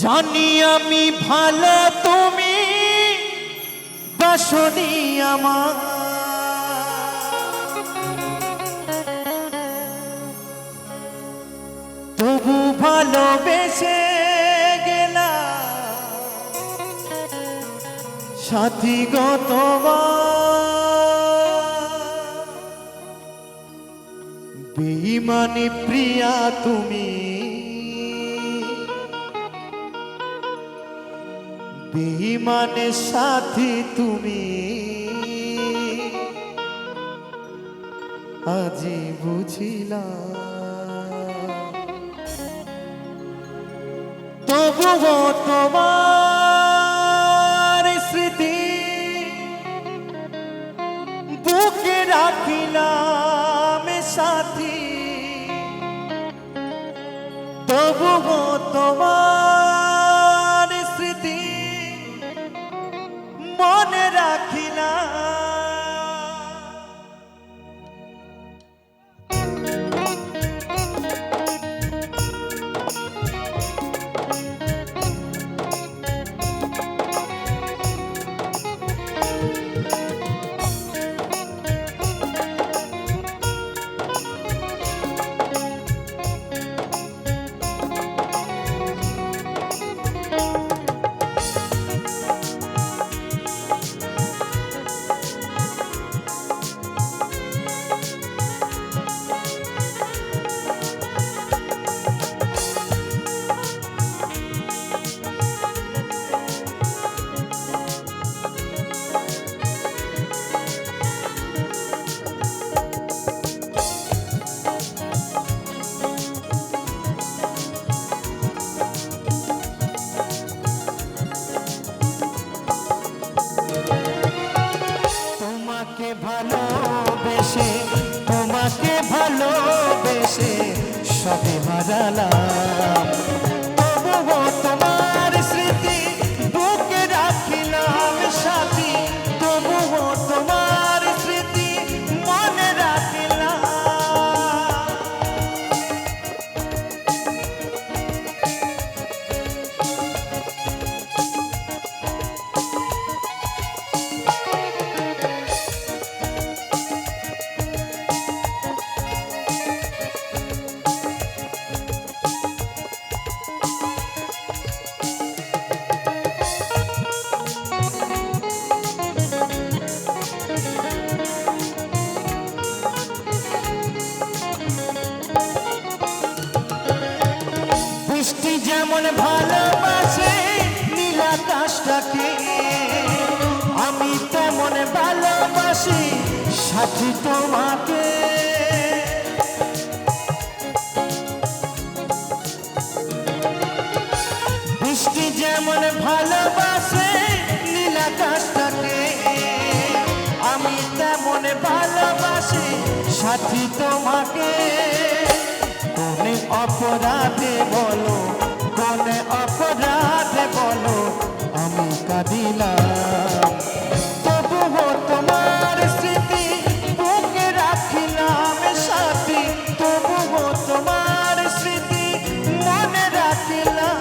জানি আমি ভালো তুমি বাসনি আমার, তবু ভালোবেসে গেলা সাথী গো তোমার। বেঈমানি প্রিয়া তুমি, বেঈমানের সাথী তুমি, আজি বুঝিলাম। তবুও তোমার স্মৃতি বুকে রাখিলাম সাথী, তবুও তোমার স্মৃতি মনে রাখিলাম। ভালোবেসে তোমাকে ভালোবেসে সবে হারালাম, তবুও তোমার স্মৃতি বুকে রাখিলাম সাথী, তবুও তোমার স্মৃতি মনে রাখিলাম। বৃষ্টি যেমন ভালোবাসে নীল আকাশটাকে, আমি তেমন ভালোবাসি সাথী তোমাকে। বৃষ্টি যেমন ভালোবাসে নীল আকাশটাকে, আমি তেমন ভালোবাসি সাথী তোমাকে। কোনে অপরাধে বলো, কোনে অপরাধে বলো আমি কাঁদিলাম, তবুও তোমার স্মৃতি বুকে রাখিলাম সাথী, তবুও তোমার স্মৃতি মনে রাখিলাম।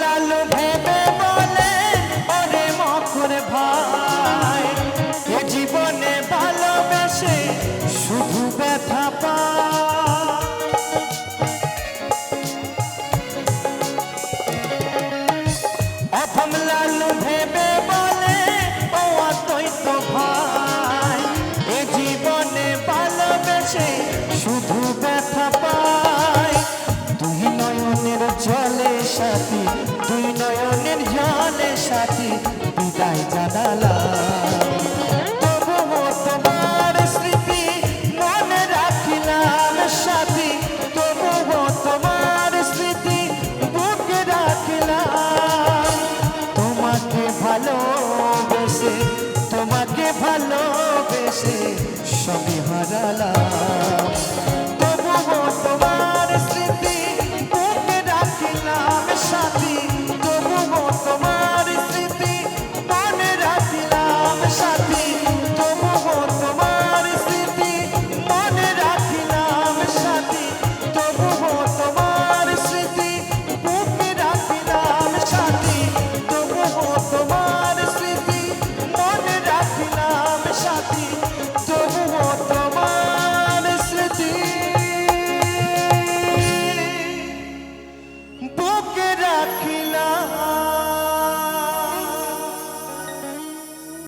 লালু ভেবে বলে ওরে মখর ভাই, এ জীবনে ভালোবেসে শুধু ব্যথা পায়। অথম লালু ভেবে বলে ও অদ্বৈত ভাই, এ জীবনে ভালোবেসে শুধু ব্যথা পায়। দুই নয়নের জলে সাথী, দুই নয়নের জলে সাথী বিদায় জানালাম, তবুও তোমার স্মৃতি মনে রাখিলাম সাথী, এসে সবই হারালাম।